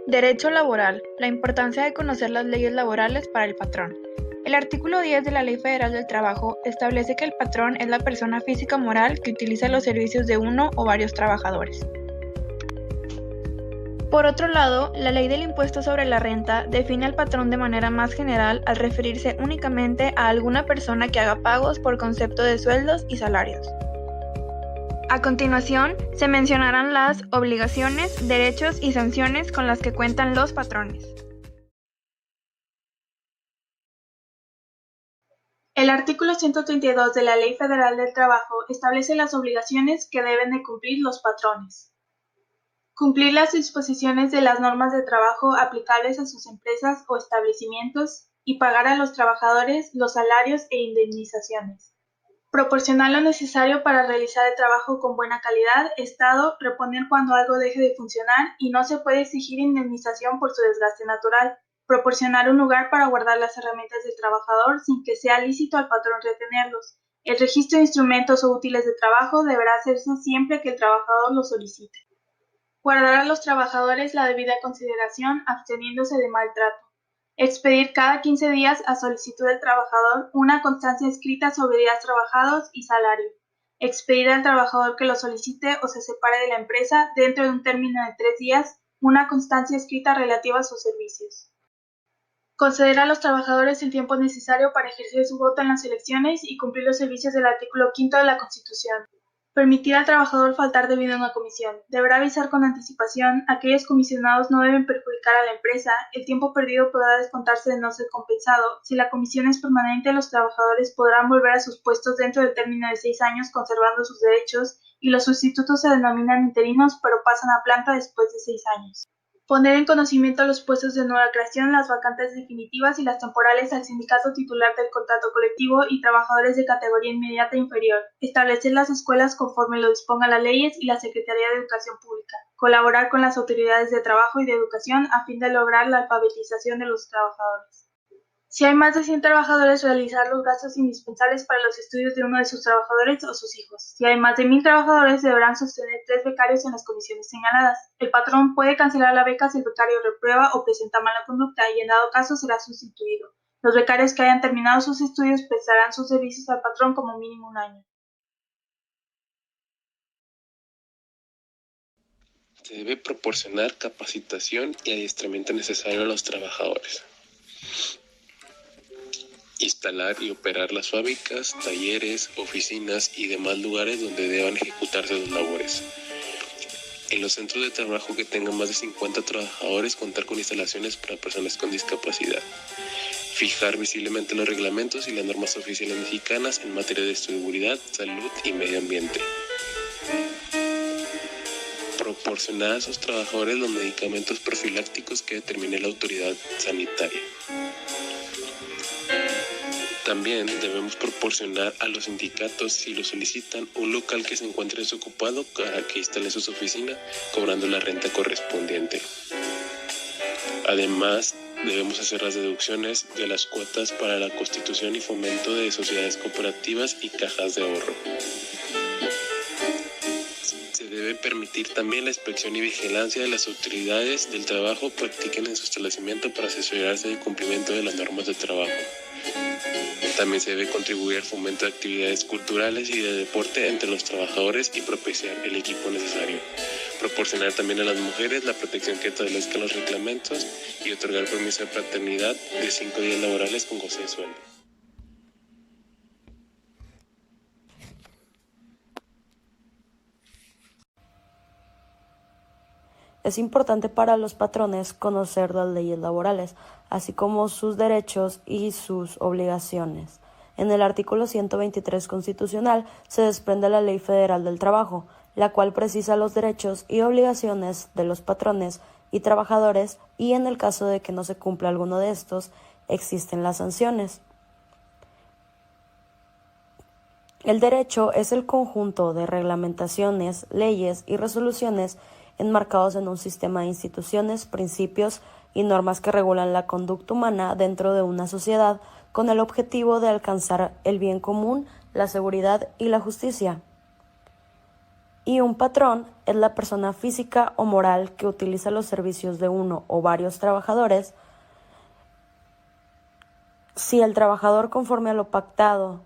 Derecho laboral. La importancia de conocer las leyes laborales para el patrón. El artículo 10 de la Ley Federal del Trabajo establece que el patrón es la persona física o moral que utiliza los servicios de uno o varios trabajadores. Por otro lado, la Ley del Impuesto sobre la Renta define al patrón de manera más general al referirse únicamente a alguna persona que haga pagos por concepto de sueldos y salarios. A continuación, se mencionarán las obligaciones, derechos y sanciones con las que cuentan los patrones. El artículo 132 de la Ley Federal del Trabajo establece las obligaciones que deben de cumplir los patrones. Cumplir las disposiciones de las normas de trabajo aplicables a sus empresas o establecimientos y pagar a los trabajadores los salarios e indemnizaciones. Proporcionar lo necesario para realizar el trabajo con buena calidad, estado, reponer cuando algo deje de funcionar y no se puede exigir indemnización por su desgaste natural. Proporcionar un lugar para guardar las herramientas del trabajador sin que sea lícito al patrón retenerlos. El registro de instrumentos o útiles de trabajo deberá hacerse siempre que el trabajador lo solicite. Guardar a los trabajadores la debida consideración absteniéndose de maltrato. Expedir cada 15 días a solicitud del trabajador una constancia escrita sobre días trabajados y salario. Expedir al trabajador que lo solicite o se separe de la empresa dentro de un término de 3 días una constancia escrita relativa a sus servicios. Conceder a los trabajadores el tiempo necesario para ejercer su voto en las elecciones y cumplir los servicios del artículo 5 de la Constitución. Permitir al trabajador faltar debido a una comisión. Deberá avisar con anticipación. Aquellos comisionados no deben perjudicar a la empresa. El tiempo perdido podrá descontarse de no ser compensado. Si la comisión es permanente, los trabajadores podrán volver a sus puestos dentro del término de 6 años conservando sus derechos y los sustitutos se denominan interinos pero pasan a planta después de 6 años. Poner en conocimiento los puestos de nueva creación, las vacantes definitivas y las temporales al sindicato titular del contrato colectivo y trabajadores de categoría inmediata e inferior. Establecer las escuelas conforme lo dispongan las leyes y la Secretaría de Educación Pública. Colaborar con las autoridades de trabajo y de educación a fin de lograr la alfabetización de los trabajadores. Si hay más de 100 trabajadores, realizar los gastos indispensables para los estudios de uno de sus trabajadores o sus hijos. Si hay más de 1000 trabajadores, deberán sostener 3 becarios en las comisiones señaladas. El patrón puede cancelar la beca si el becario reprueba o presenta mala conducta y en dado caso será sustituido. Los becarios que hayan terminado sus estudios prestarán sus servicios al patrón como mínimo 1 año. Se debe proporcionar capacitación y adiestramiento necesario a los trabajadores. Instalar y operar las fábricas, talleres, oficinas y demás lugares donde deban ejecutarse las labores. En los centros de trabajo que tengan más de 50 trabajadores, contar con instalaciones para personas con discapacidad. Fijar visiblemente los reglamentos y las normas oficiales mexicanas en materia de seguridad, salud y medio ambiente. Proporcionar a sus trabajadores los medicamentos profilácticos que determine la autoridad sanitaria. También debemos proporcionar a los sindicatos, si lo solicitan, un local que se encuentre desocupado para que instale sus oficinas, cobrando la renta correspondiente. Además, debemos hacer las deducciones de las cuotas para la constitución y fomento de sociedades cooperativas y cajas de ahorro. Se debe permitir también la inspección y vigilancia de las autoridades del trabajo practiquen en su establecimiento para asesorarse del cumplimiento de las normas de trabajo. También se debe contribuir al fomento de actividades culturales y de deporte entre los trabajadores y propiciar el equipo necesario. Proporcionar también a las mujeres la protección que establezcan los reglamentos y otorgar permiso de paternidad de 5 días laborales con goce de sueldo. Es importante para los patrones conocer las leyes laborales, así como sus derechos y sus obligaciones. En el artículo 123 constitucional se desprende la Ley Federal del Trabajo, la cual precisa los derechos y obligaciones de los patrones y trabajadores y en el caso de que no se cumpla alguno de estos, existen las sanciones. El derecho es el conjunto de reglamentaciones, leyes y resoluciones enmarcados en un sistema de instituciones, principios y normas que regulan la conducta humana dentro de una sociedad con el objetivo de alcanzar el bien común, la seguridad y la justicia. Y un patrón es la persona física o moral que utiliza los servicios de uno o varios trabajadores. Si el trabajador, conforme a lo pactado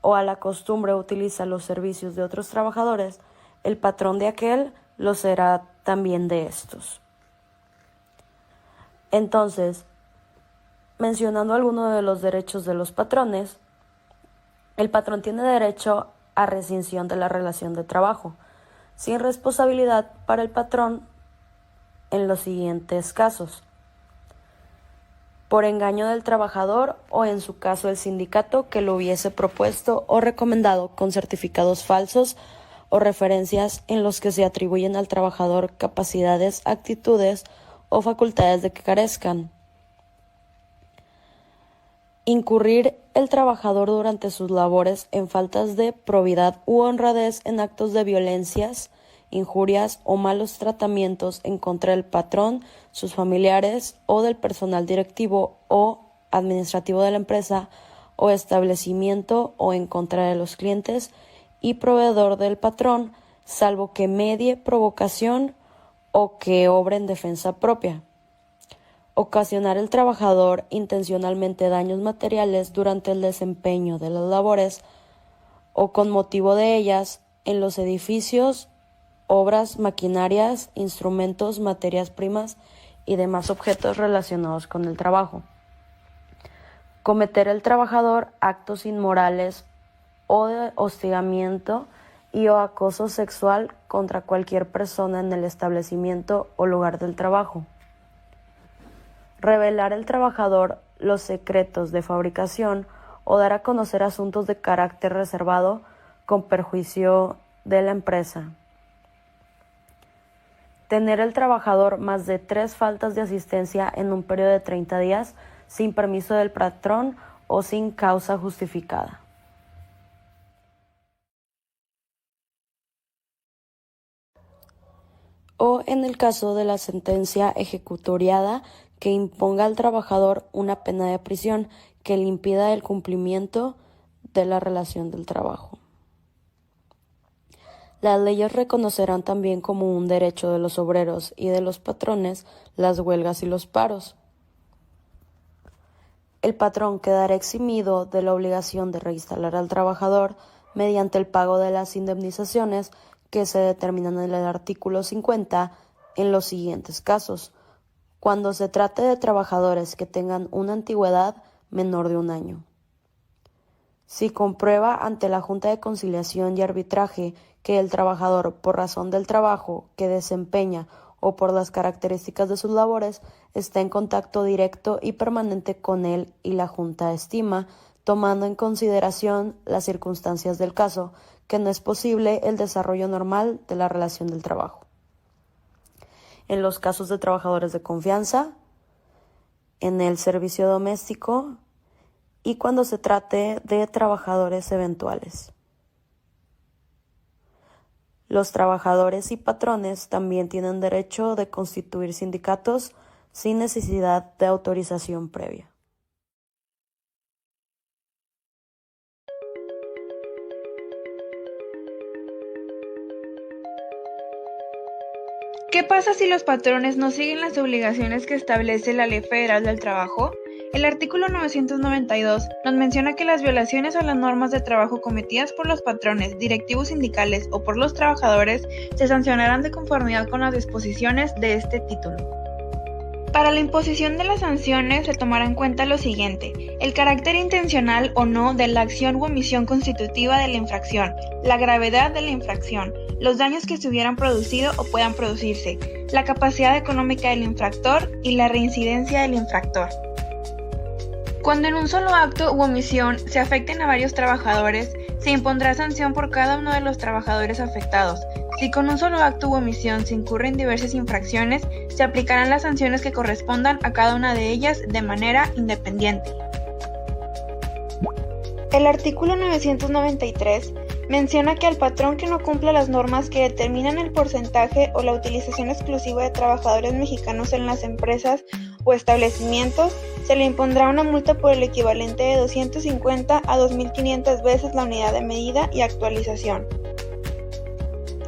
o a la costumbre, utiliza los servicios de otros trabajadores, el patrón de aquel lo será también de estos. Entonces, mencionando algunos de los derechos de los patrones, el patrón tiene derecho a rescisión de la relación de trabajo, sin responsabilidad para el patrón en los siguientes casos: por engaño del trabajador o, en su caso, el sindicato que lo hubiese propuesto o recomendado con certificados falsos o referencias en los que se atribuyen al trabajador capacidades, actitudes o facultades de que carezcan. Incurrir el trabajador durante sus labores en faltas de probidad u honradez, en actos de violencias, injurias o malos tratamientos en contra del patrón, sus familiares o del personal directivo o administrativo de la empresa o establecimiento, o en contra de los clientes y proveedor del patrón, salvo que medie provocación o que obre en defensa propia. Ocasionar al trabajador intencionalmente daños materiales durante el desempeño de las labores o con motivo de ellas en los edificios, obras, maquinarias, instrumentos, materias primas y demás objetos relacionados con el trabajo. Cometer el trabajador actos inmorales o de hostigamiento y o acoso sexual contra cualquier persona en el establecimiento o lugar del trabajo. Revelar al trabajador los secretos de fabricación o dar a conocer asuntos de carácter reservado con perjuicio de la empresa. Tener el trabajador más de 3 faltas de asistencia en un periodo de 30 días sin permiso del patrón o sin causa justificada. O en el caso de la sentencia ejecutoriada, que imponga al trabajador una pena de prisión que le impida el cumplimiento de la relación del trabajo. Las leyes reconocerán también como un derecho de los obreros y de los patrones las huelgas y los paros. El patrón quedará eximido de la obligación de reinstalar al trabajador mediante el pago de las indemnizaciones que se determinan en el artículo 50 en los siguientes casos: cuando se trate de trabajadores que tengan una antigüedad menor de 1 año. Si comprueba ante la Junta de Conciliación y Arbitraje que el trabajador, por razón del trabajo que desempeña o por las características de sus labores, está en contacto directo y permanente con él y la Junta estima, tomando en consideración las circunstancias del caso, que no es posible el desarrollo normal de la relación del trabajo. En los casos de trabajadores de confianza, en el servicio doméstico y cuando se trate de trabajadores eventuales. Los trabajadores y patrones también tienen derecho de constituir sindicatos sin necesidad de autorización previa. ¿Qué pasa si los patrones no siguen las obligaciones que establece la Ley Federal del Trabajo? El artículo 992 nos menciona que las violaciones a las normas de trabajo cometidas por los patrones, directivos sindicales o por los trabajadores se sancionarán de conformidad con las disposiciones de este título. Para la imposición de las sanciones se tomará en cuenta lo siguiente: el carácter intencional o no de la acción u omisión constitutiva de la infracción, la gravedad de la infracción, los daños que se hubieran producido o puedan producirse, la capacidad económica del infractor y la reincidencia del infractor. Cuando en un solo acto u omisión se afecten a varios trabajadores, se impondrá sanción por cada uno de los trabajadores afectados. Si con un solo acto u omisión se incurren diversas infracciones, se aplicarán las sanciones que correspondan a cada una de ellas de manera independiente. El artículo 993 menciona que al patrón que no cumpla las normas que determinan el porcentaje o la utilización exclusiva de trabajadores mexicanos en las empresas o establecimientos, se le impondrá una multa por el equivalente de 250 a 2.500 veces la unidad de medida y actualización.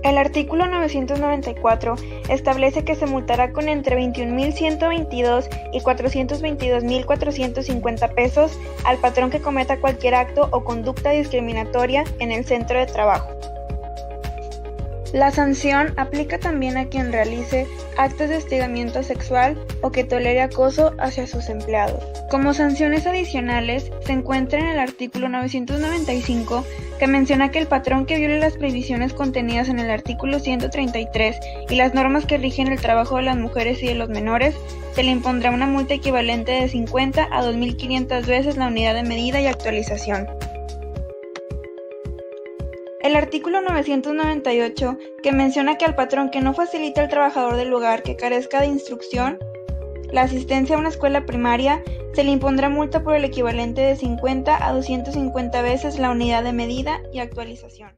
El artículo 994 establece que se multará con entre 21.122 y 422.450 pesos al patrón que cometa cualquier acto o conducta discriminatoria en el centro de trabajo. La sanción aplica también a quien realice actos de hostigamiento sexual o que tolere acoso hacia sus empleados. Como sanciones adicionales, se encuentra en el artículo 995, que menciona que el patrón que viole las prohibiciones contenidas en el artículo 133 y las normas que rigen el trabajo de las mujeres y de los menores, se le impondrá una multa equivalente de 50 a 2.500 veces la unidad de medida y actualización. El artículo 998, que menciona que al patrón que no facilite al trabajador del lugar que carezca de instrucción, la asistencia a una escuela primaria, se le impondrá multa por el equivalente de 50 a 250 veces la unidad de medida y actualización.